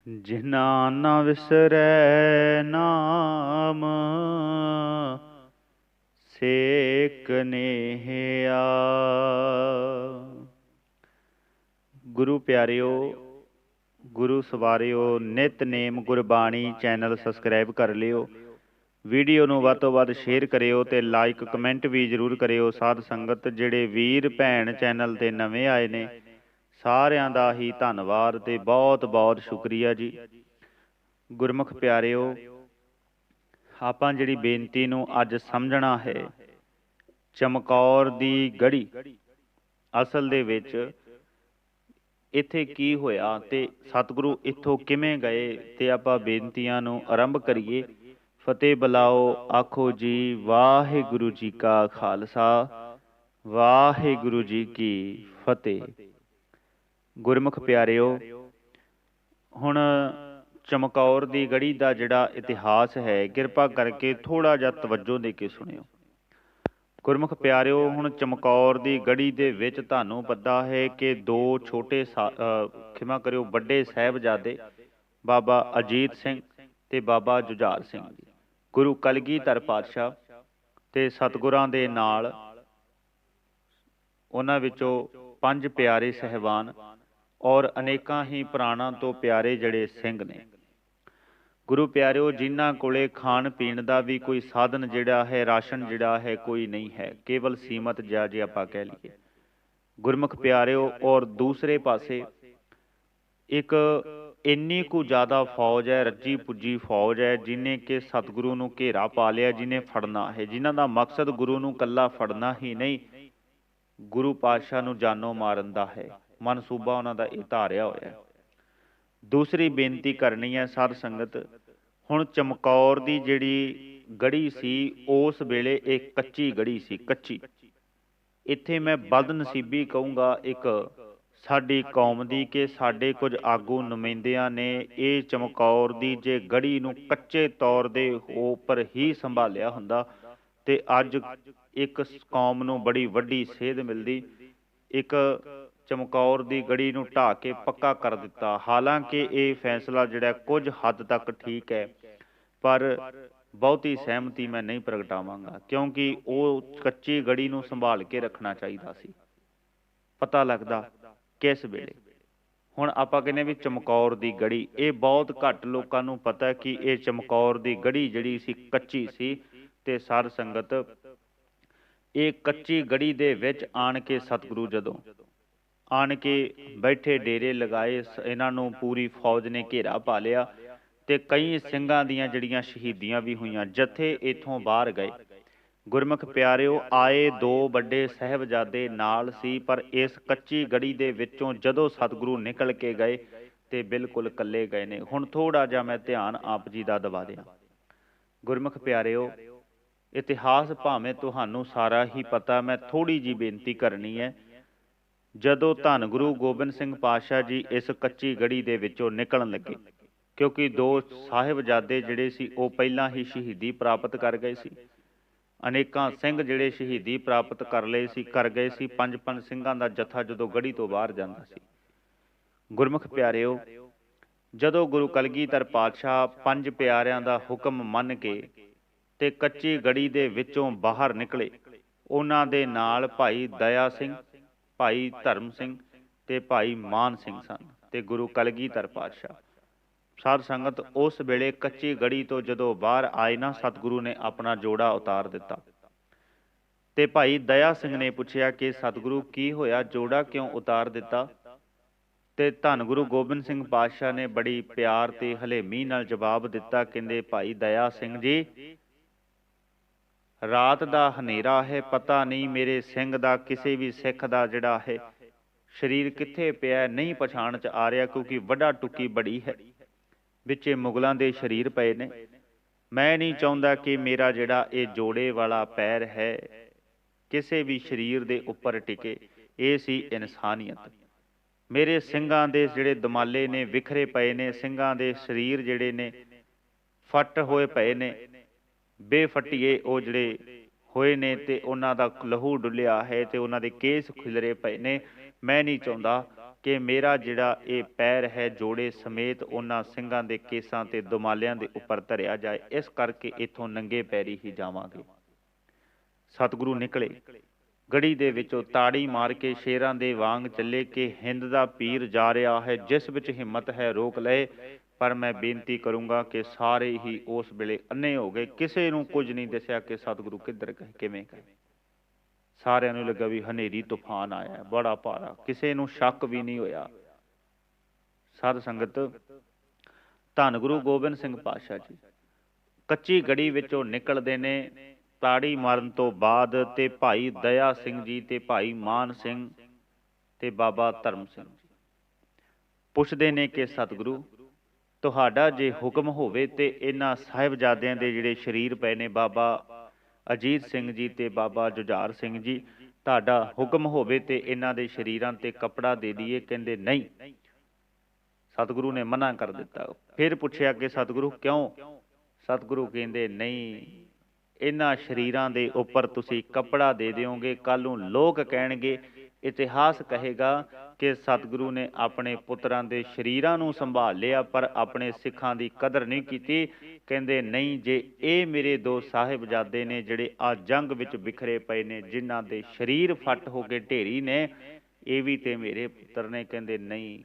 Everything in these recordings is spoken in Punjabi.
ਜਿਨਾ ਨਾ ਵਿਸਰੈ ਨਾਮ ਸੇ ਕਨੇਹਿਆ। ਗੁਰੂ ਪਿਆਰਿਓ, ਗੁਰੂ ਸਵਾਰਿਓ, ਨਿਤਨੇਮ ਗੁਰਬਾਣੀ ਚੈਨਲ ਸਬਸਕ੍ਰਾਈਬ ਕਰ ਲਿਓ। ਵੀਡੀਓ ਨੂੰ ਵੱਧ ਤੋਂ ਵੱਧ ਸ਼ੇਅਰ ਕਰਿਓ ਤੇ ਲਾਈਕ ਕਮੈਂਟ ਵੀ ਜ਼ਰੂਰ ਕਰਿਓ। ਸਾਧ ਸੰਗਤ ਜਿਹੜੇ ਵੀਰ ਭੈਣ ਚੈਨਲ ਤੇ ਨਵੇਂ ਆਏ ਨੇ, ਸਾਰਿਆਂ ਦਾ ਹੀ ਧੰਨਵਾਦ ਤੇ ਬਹੁਤ ਬਹੁਤ ਸ਼ੁਕਰੀਆ ਜੀ। ਗੁਰਮੁਖ ਪਿਆਰਿਓ, ਆਪਾਂ ਜਿਹੜੀ ਬੇਨਤੀ ਨੂੰ ਅੱਜ ਸਮਝਣਾ ਹੈ, ਚਮਕੌਰ ਦੀ ਗੜੀ ਅਸਲ ਦੇ ਵਿੱਚ ਇੱਥੇ ਕੀ ਹੋਇਆ ਤੇ ਸਤਿਗੁਰੂ ਇੱਥੋਂ ਕਿਵੇਂ ਗਏ, ਤੇ ਆਪਾਂ ਬੇਨਤੀਆਂ ਨੂੰ ਆਰੰਭ ਕਰੀਏ। ਫਤਿਹ ਬੁਲਾਓ, ਆਖੋ ਜੀ ਵਾਹਿਗੁਰੂ ਜੀ ਕਾ ਖਾਲਸਾ, ਵਾਹਿਗੁਰੂ ਜੀ ਕੀ ਫਤਿਹ। ਗੁਰਮੁਖ ਪਿਆਰਿਓ, ਹੁਣ ਚਮਕੌਰ ਦੀ ਗੜੀ ਦਾ ਜਿਹੜਾ ਇਤਿਹਾਸ ਹੈ, ਕਿਰਪਾ ਕਰਕੇ ਥੋੜ੍ਹਾ ਜਿਹਾ ਤਵੱਜੋ ਦੇ ਕੇ ਸੁਣਿਓ। ਗੁਰਮੁਖ ਪਿਆਰਿਓ, ਹੁਣ ਚਮਕੌਰ ਦੀ ਗੜੀ ਦੇ ਵਿੱਚ ਤੁਹਾਨੂੰ ਪਤਾ ਹੈ ਕਿ ਦੋ ਛੋਟੇ ਖਿਮਾ ਕਰਿਓ ਵੱਡੇ ਸਾਹਿਬਜ਼ਾਦੇ ਬਾਬਾ ਅਜੀਤ ਸਿੰਘ ਤੇ ਬਾਬਾ ਜੁਝਾਰ ਸਿੰਘ ਜੀ, ਗੁਰੂ ਕਲਗੀਧਰ ਪਾਤਸ਼ਾਹ ਤੇ ਸਤਿਗੁਰਾਂ ਦੇ ਨਾਲ ਉਹਨਾਂ ਵਿੱਚੋਂ 5 ਪਿਆਰੇ ਸਹਿਬਾਨ ਔਰ ਅਨੇਕਾਂ ਹੀ ਪ੍ਰਾਣਾਂ ਤੋਂ ਪਿਆਰੇ ਜਿਹੜੇ ਸਿੰਘ ਨੇ। ਗੁਰੂ ਪਿਆਰਿਓ, ਜਿਨ੍ਹਾਂ ਕੋਲੇ ਖਾਣ ਪੀਣ ਦਾ ਵੀ ਕੋਈ ਸਾਧਨ ਜਿਹੜਾ ਹੈ, ਰਾਸ਼ਨ ਜਿਹੜਾ ਹੈ ਕੋਈ ਨਹੀਂ ਹੈ, ਕੇਵਲ ਸੀਮਤ ਜਿਹਾ ਜੇ ਆਪਾਂ ਕਹਿ ਲਈਏ। ਗੁਰਮੁਖ ਪਿਆਰਿਓ, ਔਰ ਦੂਸਰੇ ਪਾਸੇ ਇੱਕ ਇੰਨੀ ਕੁ ਜ਼ਿਆਦਾ ਫੌਜ ਹੈ, ਰੱਜੀ ਪੁੱਜੀ ਫੌਜ ਹੈ, ਜਿਹਨੇ ਕਿ ਸਤਿਗੁਰੂ ਨੂੰ ਘੇਰਾ ਪਾ ਲਿਆ, ਜਿਹਨੇ ਫੜਨਾ ਹੈ, ਜਿਨ੍ਹਾਂ ਦਾ ਮਕਸਦ ਗੁਰੂ ਨੂੰ ਇਕੱਲਾ ਫੜਨਾ ਹੀ ਨਹੀਂ, ਗੁਰੂ ਪਾਤਸ਼ਾਹ ਨੂੰ ਜਾਨੋਂ ਮਾਰਨ ਦਾ ਹੈ। ਮਨਸੂਬਾ ਉਹਨਾਂ ਦਾ ਇਹ ਧਾਰਿਆ ਹੋਇਆ। ਦੂਸਰੀ ਬੇਨਤੀ ਕਰਨੀ ਹੈ ਸਾਧ ਸੰਗਤ, ਹੁਣ ਚਮਕੌਰ ਦੀ ਜਿਹੜੀ ਗੜੀ ਸੀ, ਉਸ ਵੇਲੇ ਇਹ ਕੱਚੀ ਗੜੀ ਸੀ, ਕੱਚੀ। ਇੱਥੇ ਮੈਂ ਬਦਨਸੀਬੀ ਕਹੂੰਗਾ ਇੱਕ ਸਾਡੀ ਕੌਮ ਦੀ, ਕਿ ਸਾਡੇ ਕੁਝ ਆਗੂ ਨੁਮਾਇੰਦਿਆਂ ਨੇ ਇਹ ਚਮਕੌਰ ਦੀ ਜੇ ਗੜੀ ਨੂੰ ਕੱਚੇ ਤੌਰ ਦੇ ਉੱਪਰ ਹੀ ਸੰਭਾਲਿਆ ਹੁੰਦਾ ਤੇ ਅੱਜ ਇੱਕ ਕੌਮ ਨੂੰ ਬੜੀ ਵੱਡੀ ਸੇਧ ਮਿਲਦੀ। ਇੱਕ ਚਮਕੌਰ ਦੀ ਗੜੀ ਨੂੰ ਢਾਹ ਕੇ ਪੱਕਾ ਕਰ ਦਿੱਤਾ। ਹਾਲਾਂਕਿ ਇਹ ਫੈਸਲਾ ਜਿਹੜਾ ਕੁਝ ਹੱਦ ਤੱਕ ਠੀਕ ਹੈ, ਪਰ ਬਹੁਤੀ ਸਹਿਮਤੀ ਮੈਂ ਨਹੀਂ ਪ੍ਰਗਟਾਵਾਂਗਾ, ਕਿਉਂਕਿ ਉਹ ਕੱਚੀ ਗੜੀ ਨੂੰ ਸੰਭਾਲ ਕੇ ਰੱਖਣਾ ਚਾਹੀਦਾ ਸੀ। ਪਤਾ ਲੱਗਦਾ ਕਿਸ ਵੇਲੇ, ਹੁਣ ਆਪਾਂ ਕਹਿੰਦੇ ਵੀ ਚਮਕੌਰ ਦੀ ਗੜੀ, ਇਹ ਬਹੁਤ ਘੱਟ ਲੋਕਾਂ ਨੂੰ ਪਤਾ ਕਿ ਇਹ ਚਮਕੌਰ ਦੀ ਗੜੀ ਜਿਹੜੀ ਸੀ ਕੱਚੀ ਸੀ। ਤੇ ਸਾਧ ਸੰਗਤ, ਇਹ ਕੱਚੀ ਗੜੀ ਦੇ ਵਿੱਚ ਆਣ ਕੇ ਸਤਿਗੁਰੂ ਜਦੋਂ ਆਣ ਕੇ ਬੈਠੇ, ਡੇਰੇ ਲਗਾਏ, ਇਹਨਾਂ ਨੂੰ ਪੂਰੀ ਫੌਜ ਨੇ ਘੇਰਾ ਪਾ ਲਿਆ ਤੇ ਕਈ ਸਿੰਘਾਂ ਦੀਆਂ ਜਿਹੜੀਆਂ ਸ਼ਹੀਦੀਆਂ ਵੀ ਹੋਈਆਂ, ਜਥੇ ਇੱਥੋਂ ਬਾਹਰ ਗਏ। ਗੁਰਮੁਖ ਪਿਆਰਿਓ, ਆਏ ਦੋ ਵੱਡੇ ਸਾਹਿਬਜ਼ਾਦੇ ਨਾਲ ਸੀ, ਪਰ ਇਸ ਕੱਚੀ ਗੜੀ ਦੇ ਵਿੱਚੋਂ ਜਦੋਂ ਸਤਿਗੁਰੂ ਨਿਕਲ ਕੇ ਗਏ ਤੇ ਬਿਲਕੁਲ ਇਕੱਲੇ ਗਏ ਨੇ। ਹੁਣ ਥੋੜ੍ਹਾ ਜਿਹਾ ਮੈਂ ਧਿਆਨ ਆਪ ਜੀ ਦਾ ਦਵਾ ਦਿਆਂ। ਗੁਰਮੁਖ ਪਿਆਰਿਓ, ਇਤਿਹਾਸ ਭਾਵੇਂ ਤੁਹਾਨੂੰ ਸਾਰਾ ਹੀ ਪਤਾ, ਮੈਂ ਥੋੜ੍ਹੀ ਜਿਹੀ ਬੇਨਤੀ ਕਰਨੀ ਹੈ। ਜਦੋਂ ਧੰਨ ਗੁਰੂ ਗੋਬਿੰਦ ਸਿੰਘ ਪਾਤਸ਼ਾਹ ਜੀ ਇਸ ਕੱਚੀ ਗੜੀ ਦੇ ਵਿੱਚੋਂ ਨਿਕਲਣ ਲੱਗੇ, ਕਿਉਂਕਿ ਦੋ ਸਾਹਿਬਜ਼ਾਦੇ ਜਿਹੜੇ ਸੀ ਉਹ ਪਹਿਲਾਂ ਹੀ ਸ਼ਹੀਦੀ ਪ੍ਰਾਪਤ ਕਰ ਗਏ ਸੀ, ਅਨੇਕਾਂ ਸਿੰਘ ਜਿਹੜੇ ਸ਼ਹੀਦੀ ਪ੍ਰਾਪਤ ਕਰ ਗਏ ਸੀ। 5 ਸਿੰਘਾਂ ਦਾ ਜਥਾ ਜਦੋਂ ਗੜੀ ਤੋਂ ਬਾਹਰ ਜਾਂਦਾ ਸੀ। ਗੁਰਮੁਖ ਪਿਆਰਿਓ, ਜਦੋਂ ਗੁਰੂ ਕਲਗੀਧਰ ਪਾਤਸ਼ਾਹ 5 ਪਿਆਰਿਆਂ ਦਾ ਹੁਕਮ ਮੰਨ ਕੇ ਤੇ ਕੱਚੀ ਗੜੀ ਦੇ ਵਿੱਚੋਂ ਬਾਹਰ ਨਿਕਲੇ, ਉਹਨਾਂ ਦੇ ਨਾਲ ਭਾਈ ਦਇਆ ਸਿੰਘ, ਭਾਈ ਧਰਮ ਸਿੰਘ ਤੇ ਭਾਈ ਮਾਨ ਸਿੰਘ ਸਨ ਤੇ ਗੁਰੂ ਕਲਗੀਧਰ ਪਾਤਸ਼ਾਹ। ਸਾਧ ਸੰਗਤ, ਉਸ ਵੇਲੇ ਕੱਚੀ ਗੜੀ ਤੋਂ ਜਦੋਂ ਬਾਹਰ ਆਏ ਨਾ, ਸਤਿਗੁਰੂ ਨੇ ਆਪਣਾ ਜੋੜਾ ਉਤਾਰ ਦਿੱਤਾ ਤੇ ਭਾਈ ਦਇਆ ਸਿੰਘ ਨੇ ਪੁੱਛਿਆ ਕਿ ਸਤਿਗੁਰੂ ਕੀ ਹੋਇਆ, ਜੋੜਾ ਕਿਉਂ ਉਤਾਰ ਦਿੱਤਾ? ਤੇ ਧੰਨ ਗੁਰੂ ਗੋਬਿੰਦ ਸਿੰਘ ਪਾਤਸ਼ਾਹ ਨੇ ਬੜੀ ਪਿਆਰ ਤੇ ਹਲੇਮੀ ਨਾਲ ਜਵਾਬ ਦਿੱਤਾ, ਕਹਿੰਦੇ ਭਾਈ ਦਇਆ ਸਿੰਘ ਜੀ, ਰਾਤ ਦਾ ਹਨੇਰਾ ਹੈ, ਪਤਾ ਨਹੀਂ ਮੇਰੇ ਸਿੰਘ ਦਾ, ਕਿਸੇ ਵੀ ਸਿੱਖ ਦਾ ਜਿਹੜਾ ਹੈ ਸਰੀਰ ਕਿੱਥੇ ਪਿਆ ਨਹੀਂ ਪਛਾਣ 'ਚ ਆ ਰਿਹਾ, ਕਿਉਂਕਿ ਵੱਡਾ ਟੁੱਕੀ ਬੜੀ ਹੈ, ਵਿੱਚੇ ਮੁਗਲਾਂ ਦੇ ਸਰੀਰ ਪਏ ਨੇ। ਮੈਂ ਨਹੀਂ ਚਾਹੁੰਦਾ ਕਿ ਮੇਰਾ ਜਿਹੜਾ ਇਹ ਜੋੜੇ ਵਾਲਾ ਪੈਰ ਹੈ ਕਿਸੇ ਵੀ ਸਰੀਰ ਦੇ ਉੱਪਰ ਟਿਕੇ। ਇਹ ਸੀ ਇਨਸਾਨੀਅਤ। ਮੇਰੇ ਸਿੰਘਾਂ ਦੇ ਜਿਹੜੇ ਦਮਾਲੇ ਨੇ ਵਿਖਰੇ ਪਏ ਨੇ, ਸਿੰਘਾਂ ਦੇ ਸਰੀਰ ਜਿਹੜੇ ਨੇ ਫੱਟ ਹੋਏ ਪਏ ਨੇ, ਬੇਫੱਟੀਏ ਉਹ ਜਿਹੜੇ ਹੋਏ ਨੇ, ਤੇ ਉਹਨਾਂ ਦਾ ਲਹੂ ਡੁੱਲਿਆ ਹੈ ਤੇ ਉਹਨਾਂ ਦੇ ਕੇਸ ਖਿਲਰੇ ਪਏ ਨੇ। ਮੈਂ ਨਹੀਂ ਚਾਹੁੰਦਾ ਕਿ ਮੇਰਾ ਜਿਹੜਾ ਇਹ ਪੈਰ ਹੈ ਜੋੜੇ ਸਮੇਤ ਉਹਨਾਂ ਸਿੰਘਾਂ ਦੇ ਕੇਸਾਂ ਤੇ ਦੁਮਾਲਿਆਂ ਦੇ ਉੱਪਰ ਧਰਿਆ ਜਾਏ, ਇਸ ਕਰਕੇ ਇੱਥੋਂ ਨੰਗੇ ਪੈਰੀ ਹੀ ਜਾਵਾਂਗੇ। ਸਤਿਗੁਰੂ ਨਿਕਲੇ, ਗੜੀ ਦੇ ਵਿੱਚੋਂ ਤਾੜੀ ਮਾਰ ਕੇ ਸ਼ੇਰਾਂ ਦੇ ਵਾਂਗ ਚੱਲੇ ਕਿ ਹਿੰਦ ਦਾ ਪੀਰ ਜਾ ਰਿਹਾ ਹੈ, ਜਿਸ ਵਿੱਚ ਹਿੰਮਤ ਹੈ ਰੋਕ ਲਏ। ਪਰ ਮੈਂ ਬੇਨਤੀ ਕਰੂੰਗਾ ਕਿ ਸਾਰੇ ਹੀ ਉਸ ਵੇਲੇ ਅੰਨੇ ਹੋ ਗਏ, ਕਿਸੇ ਨੂੰ ਕੁਝ ਨਹੀਂ ਦੱਸਿਆ ਕਿ ਸਤਿਗੁਰੂ ਕਿੱਧਰ ਗਏ, ਕਿਵੇਂ ਗਏ। ਸਾਰਿਆਂ ਨੂੰ ਲੱਗਾ ਵੀ ਹਨੇਰੀ ਤੂਫਾਨ ਆਇਆ ਬੜਾ ਭਾਰਾ, ਕਿਸੇ ਨੂੰ ਸ਼ੱਕ ਵੀ ਨਹੀਂ ਹੋਇਆ। ਸਾਧ ਸੰਗਤ, ਧੰਨ ਗੁਰੂ ਗੋਬਿੰਦ ਸਿੰਘ ਪਾਤਸ਼ਾਹ ਜੀ ਕੱਚੀ ਗੜੀ ਵਿੱਚੋਂ ਨਿਕਲਦੇ ਨੇ ਤਾੜੀ ਮਾਰਨ ਤੋਂ ਬਾਅਦ, ਤੇ ਭਾਈ ਦਇਆ ਸਿੰਘ ਜੀ ਤੇ ਭਾਈ ਮਾਨ ਸਿੰਘ ਤੇ ਬਾਬਾ ਧਰਮ ਸਿੰਘ ਜੀ ਪੁੱਛਦੇ ਨੇ ਕਿ ਸਤਿਗੁਰੂ ਤੁਹਾਡਾ ਜੇ ਹੁਕਮ ਹੋਵੇ ਤੇ ਇਹਨਾਂ ਸਾਹਿਬਜ਼ਾਦਿਆਂ ਦੇ ਜਿਹੜੇ ਸਰੀਰ ਪਏ ਨੇ, ਬਾਬਾ ਅਜੀਤ ਸਿੰਘ ਜੀ ਤੇ ਬਾਬਾ ਜੁਝਾਰ ਸਿੰਘ ਜੀ, ਤੁਹਾਡਾ ਹੁਕਮ ਹੋਵੇ ਤੇ ਇਹਨਾਂ ਦੇ ਸਰੀਰਾਂ ਤੇ ਕੱਪੜਾ ਦੇ ਦਈਏ। ਕਹਿੰਦੇ ਨਹੀਂ, ਸਤਿਗੁਰੂ ਨੇ ਮਨਾ ਕਰ ਦਿੱਤਾ। ਫਿਰ ਪੁੱਛਿਆ ਕਿ ਸਤਿਗੁਰੂ ਕਿਉਂ? ਸਤਿਗੁਰੂ ਕਹਿੰਦੇ ਨਹੀਂ, ਇਹਨਾਂ ਸਰੀਰਾਂ ਦੇ ਉੱਪਰ ਤੁਸੀਂ ਕੱਪੜਾ ਦੇ ਦਿਓਗੇ, ਕੱਲ ਨੂੰ ਲੋਕ ਕਹਿਣਗੇ, ਇਤਿਹਾਸ ਕਹੇਗਾ ਕਿ ਸਤਿਗੁਰੂ ਨੇ ਆਪਣੇ ਪੁੱਤਰਾਂ ਦੇ ਸਰੀਰਾਂ ਨੂੰ ਸੰਭਾਲ ਲਿਆ ਪਰ ਆਪਣੇ ਸਿੱਖਾਂ ਦੀ ਕਦਰ ਨਹੀਂ ਕੀਤੀ। ਕਹਿੰਦੇ ਨਹੀਂ, ਜੇ ਇਹ ਮੇਰੇ ਦੋ ਸਾਹਿਬਜ਼ਾਦੇ ਨੇ ਜਿਹੜੇ ਆ ਜੰਗ ਵਿੱਚ ਬਿਖਰੇ ਪਏ ਨੇ, ਜਿਨ੍ਹਾਂ ਦੇ ਸਰੀਰ ਫੱਟ ਹੋ ਕੇ ਢੇਰੀ ਨੇ, ਇਹ ਵੀ ਤੇ ਮੇਰੇ ਪੁੱਤਰ ਨੇ। ਕਹਿੰਦੇ ਨਹੀਂ,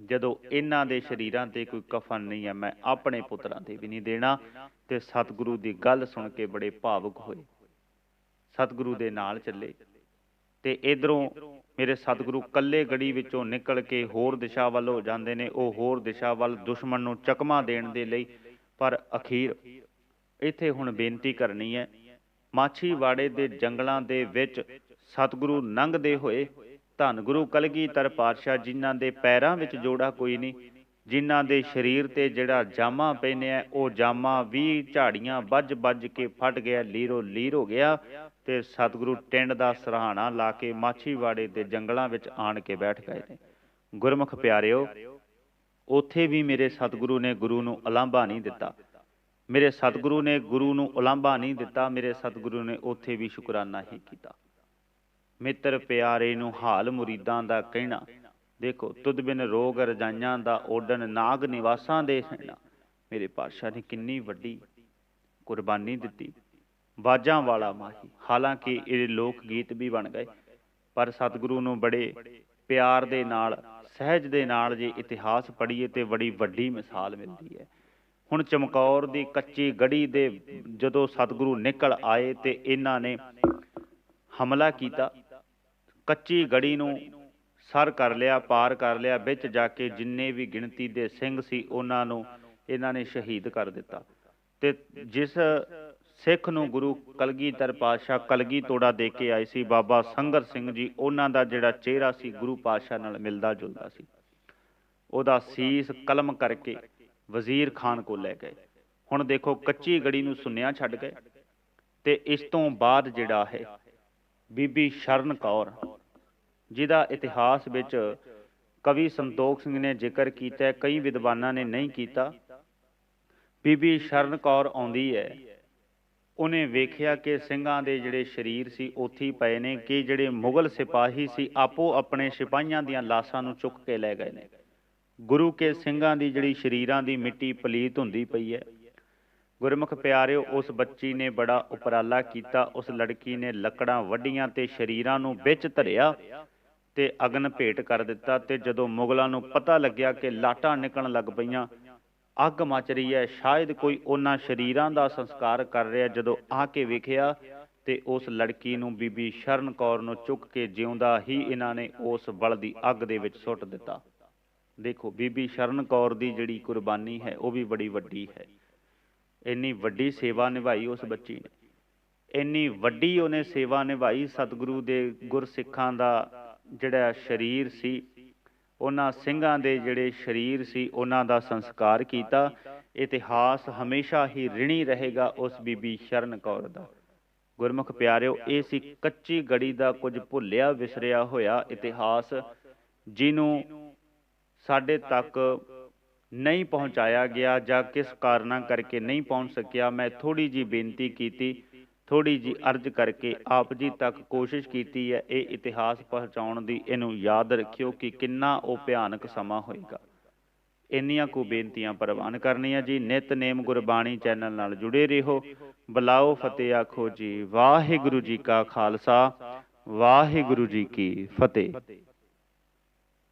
ਜਦੋਂ ਇਹਨਾਂ ਦੇ ਸਰੀਰਾਂ ਤੇ ਕੋਈ ਕਫਨ ਨਹੀਂ ਹੈ, ਮੈਂ ਆਪਣੇ ਪੁੱਤਰਾਂ ਤੇ ਵੀ ਨਹੀਂ ਦੇਣਾ। ਤੇ ਸਤਿਗੁਰੂ ਦੀ ਗੱਲ ਸੁਣ ਕੇ ਬੜੇ ਭਾਵੁਕ ਹੋਏ, ਸਤਿਗੁਰੂ ਦੇ ਨਾਲ ਚੱਲੇ। ਤੇ ਇਧਰੋਂ ਮੇਰੇ ਸਤਿਗੁਰੂ ਕੱਲੇ ਗੜੀ ਵਿੱਚੋਂ ਨਿਕਲ ਕੇ ਹੋਰ ਦਿਸ਼ਾ ਵੱਲ ਹੋ ਜਾਂਦੇ ਨੇ, ਉਹ ਹੋਰ ਦਿਸ਼ਾ ਵੱਲ ਦੁਸ਼ਮਣ ਨੂੰ ਚਕਮਾ ਦੇਣ ਦੇ ਲਈ। ਪਰ ਅਖੀਰ ਇੱਥੇ ਹੁਣ ਬੇਨਤੀ ਕਰਨੀ ਹੈ, ਮਾਛੀਵਾੜੇ ਦੇ ਜੰਗਲਾਂ ਦੇ ਵਿੱਚ ਸਤਿਗੁਰੂ ਲੰਘਦੇ ਹੋਏ ਧੰਨ ਗੁਰੂ ਕਲਗੀਧਰ ਪਾਤਸ਼ਾਹ, ਜਿਨ੍ਹਾਂ ਦੇ ਪੈਰਾਂ ਵਿੱਚ ਜੋੜਾ ਕੋਈ ਨਹੀਂ, ਜਿਨ੍ਹਾਂ ਦੇ ਸਰੀਰ ਤੇ ਜਿਹੜਾ ਜਾਮਾ ਪਹਿਨਿਆ ਉਹ ਜਾਮਾ ਵੀ ਝਾੜੀਆਂ ਵੱਜ ਕੇ ਫਟ ਗਿਆ, ਲੀਰੋ ਲੀਰ ਹੋ ਗਿਆ। ਤੇ ਸਤਿਗੁਰੂ ਟਿੰਡ ਦਾ ਸਰਾਹਾਣਾ ਲਾ ਕੇ ਮਾਛੀਵਾੜੇ ਦੇ ਜੰਗਲਾਂ ਵਿੱਚ ਆਣ ਕੇ ਬੈਠ ਗਏ ਨੇ। ਗੁਰਮੁਖ ਪਿਆਰਿਓ, ਉੱਥੇ ਵੀ ਮੇਰੇ ਸਤਿਗੁਰੂ ਨੇ ਗੁਰੂ ਨੂੰ ਉਲਾਂਭਾ ਨਹੀਂ ਦਿੱਤਾ, ਮੇਰੇ ਸਤਿਗੁਰੂ ਨੇ ਗੁਰੂ ਨੂੰ ਉਲਾਂਭਾ ਨਹੀਂ ਦਿੱਤਾ, ਮੇਰੇ ਸਤਿਗੁਰੂ ਨੇ ਉੱਥੇ ਵੀ ਸ਼ੁਕਰਾਨਾ ਹੀ ਕੀਤਾ। ਮਿੱਤਰ ਪਿਆਰੇ ਨੂੰ ਹਾਲ ਮੁਰੀਦਾਂ ਦਾ ਕਹਿਣਾ, ਦੇਖੋ ਤੁਧ ਬਿਨ ਰੋਗ ਰਜਾਈਆਂ ਦਾ ਓਡਨ, ਨਾਗ ਨਿਵਾਸਾਂ ਦੇ ਸੈਣਾ। ਮੇਰੇ ਪਾਤਸ਼ਾਹ ਨੇ ਕਿੰਨੀ ਵੱਡੀ ਕੁਰਬਾਨੀ ਦਿੱਤੀ, ਬਾਜਾਂ ਵਾਲਾ ਮਾਹੀ। ਹਾਲਾਂਕਿ ਇਹ ਲੋਕ ਗੀਤ ਵੀ ਬਣ ਗਏ, ਪਰ ਸਤਿਗੁਰੂ ਨੂੰ ਬੜੇ ਪਿਆਰ ਦੇ ਨਾਲ, ਸਹਿਜ ਦੇ ਨਾਲ ਜੇ ਇਤਿਹਾਸ ਪੜ੍ਹੀਏ ਤੇ ਬੜੀ ਵੱਡੀ ਮਿਸਾਲ ਮਿਲਦੀ ਹੈ। ਹੁਣ ਚਮਕੌਰ ਦੀ ਕੱਚੀ ਗੜੀ ਦੇ ਜਦੋਂ ਸਤਿਗੁਰੂ ਨਿਕਲ ਆਏ ਤੇ ਇਹਨਾਂ ਨੇ ਹਮਲਾ ਕੀਤਾ, ਕੱਚੀ ਗੜੀ ਨੂੰ ਸਰ ਕਰ ਲਿਆ, ਪਾਰ ਕਰ ਲਿਆ। ਵਿੱਚ ਜਾ ਕੇ ਜਿੰਨੇ ਵੀ ਗਿਣਤੀ ਦੇ ਸਿੰਘ ਸੀ ਉਹਨਾਂ ਨੂੰ ਇਹਨਾਂ ਨੇ ਸ਼ਹੀਦ ਕਰ ਦਿੱਤਾ। ਤੇ ਜਿਸ ਸਿੱਖ ਨੂੰ ਗੁਰੂ ਕਲਗੀਧਰ ਪਾਤਸ਼ਾਹ ਕਲਗੀ ਤੋੜਾ ਦੇ ਕੇ ਆਏ ਸੀ, ਬਾਬਾ ਸੰਗਤ ਸਿੰਘ ਜੀ, ਉਹਨਾਂ ਦਾ ਜਿਹੜਾ ਚਿਹਰਾ ਸੀ ਗੁਰੂ ਪਾਤਸ਼ਾਹ ਨਾਲ ਮਿਲਦਾ ਜੁਲਦਾ ਸੀ, ਉਹਦਾ ਸੀਸ ਕਲਮ ਕਰਕੇ ਵਜ਼ੀਰ ਖਾਨ ਕੋਲ ਲੈ ਗਏ। ਹੁਣ ਦੇਖੋ ਕੱਚੀ ਗੜੀ ਨੂੰ ਸੁੰਨਿਆ ਛੱਡ ਗਏ। ਤੇ ਇਸ ਤੋਂ ਬਾਅਦ ਜਿਹੜਾ ਹੈ ਬੀਬੀ ਸ਼ਰਨ ਕੌਰ, ਜਿਹਦਾ ਇਤਿਹਾਸ ਵਿੱਚ ਕਵੀ ਸੰਤੋਖ ਸਿੰਘ ਨੇ ਜ਼ਿਕਰ ਕੀਤਾ, ਕਈ ਵਿਦਵਾਨਾਂ ਨੇ ਨਹੀਂ ਕੀਤਾ। ਬੀਬੀ ਸ਼ਰਨ ਕੌਰ ਆਉਂਦੀ ਹੈ, ਉਹਨੇ ਵੇਖਿਆ ਕਿ ਸਿੰਘਾਂ ਦੇ ਜਿਹੜੇ ਸਰੀਰ ਸੀ ਉੱਥੇ ਹੀ ਪਏ ਨੇ, ਕਿ ਜਿਹੜੇ ਮੁਗਲ ਸਿਪਾਹੀ ਸੀ ਆਪੋ ਆਪਣੇ ਸਿਪਾਹੀਆਂ ਦੀਆਂ ਲਾਸ਼ਾਂ ਨੂੰ ਚੁੱਕ ਕੇ ਲੈ ਗਏ ਨੇ। ਗੁਰੂ ਕੇ ਸਿੰਘਾਂ ਦੀ ਜਿਹੜੀ ਸਰੀਰਾਂ ਦੀ ਮਿੱਟੀ ਪਲੀਤ ਹੁੰਦੀ ਪਈ ਹੈ। ਗੁਰਮੁਖ ਪਿਆਰਿਓ, ਉਸ ਬੱਚੀ ਨੇ ਬੜਾ ਉਪਰਾਲਾ ਕੀਤਾ। ਉਸ ਲੜਕੀ ਨੇ ਲੱਕੜਾਂ ਵੱਢੀਆਂ ਤੇ ਸਰੀਰਾਂ ਨੂੰ ਵਿੱਚ ਧਰਿਆ ਤੇ ਅਗਨ ਭੇਟ ਕਰ ਦਿੱਤਾ। ਤੇ ਜਦੋਂ ਮੁਗਲਾਂ ਨੂੰ ਪਤਾ ਲੱਗਿਆ ਕਿ ਲਾਟਾਂ ਨਿਕਲਣ ਲੱਗ ਪਈਆਂ, ਅੱਗ ਮਚ ਰਹੀ ਹੈ, ਸ਼ਾਇਦ ਕੋਈ ਉਹਨਾਂ ਸਰੀਰਾਂ ਦਾ ਸੰਸਕਾਰ ਕਰ ਰਿਹਾ, ਜਦੋਂ ਆ ਕੇ ਵੇਖਿਆ ਤੇ ਉਸ ਲੜਕੀ ਨੂੰ, ਬੀਬੀ ਸ਼ਰਨ ਕੌਰ ਨੂੰ ਚੁੱਕ ਕੇ ਜਿਉਂਦਾ ਹੀ ਇਹਨਾਂ ਨੇ ਉਸ ਬਲਦੀ ਅੱਗ ਦੇ ਵਿੱਚ ਸੁੱਟ ਦਿੱਤਾ। ਦੇਖੋ ਬੀਬੀ ਸ਼ਰਨ ਕੌਰ ਦੀ ਜਿਹੜੀ ਕੁਰਬਾਨੀ ਹੈ ਉਹ ਵੀ ਬੜੀ ਵੱਡੀ ਹੈ। ਇੰਨੀ ਵੱਡੀ ਸੇਵਾ ਨਿਭਾਈ ਉਸ ਬੱਚੀ ਨੇ, ਇੰਨੀ ਵੱਡੀ ਉਹਨੇ ਸੇਵਾ ਨਿਭਾਈ। ਸਤਿਗੁਰੂ ਦੇ ਗੁਰਸਿੱਖਾਂ ਦਾ ਜਿਹੜਾ ਸਰੀਰ ਸੀ, ਉਹਨਾਂ ਸਿੰਘਾਂ ਦੇ ਜਿਹੜੇ ਸਰੀਰ ਸੀ, ਉਹਨਾਂ ਦਾ ਸੰਸਕਾਰ ਕੀਤਾ। ਇਤਿਹਾਸ ਹਮੇਸ਼ਾ ਹੀ ਰਿਣੀ ਰਹੇਗਾ ਉਸ ਬੀਬੀ ਸ਼ਰਨ ਕੌਰ ਦਾ। ਗੁਰਮੁਖ ਪਿਆਰਿਓ, ਇਹ ਸੀ ਕੱਚੀ ਗੜੀ ਦਾ ਕੁਝ ਭੁੱਲਿਆ ਵਿਸਰਿਆ ਹੋਇਆ ਇਤਿਹਾਸ, ਜਿਹਨੂੰ ਸਾਡੇ ਤੱਕ ਨਹੀਂ ਪਹੁੰਚਾਇਆ ਗਿਆ ਜਾਂ ਕਿਸ ਕਾਰਨਾਂ ਕਰਕੇ ਨਹੀਂ ਪਹੁੰਚ ਸਕਿਆ। ਮੈਂ ਥੋੜ੍ਹੀ ਜਿਹੀ ਬੇਨਤੀ ਕੀਤੀ, थोड़ी जी अर्ज करके आप जी तक कोशिश की है। ये इतिहास पहुँचाने की इनू याद रखियो कि किन्ना वो भयानक समा होएगा। इन्नियां को बेनतियां प्रवान करनियां जी। नितनेम गुरबाणी चैनल नाल जुड़े रहो। बुलाओ फतेह आखो जी। वाहिगुरु जी का खालसा वाहिगुरु जी की फतेह।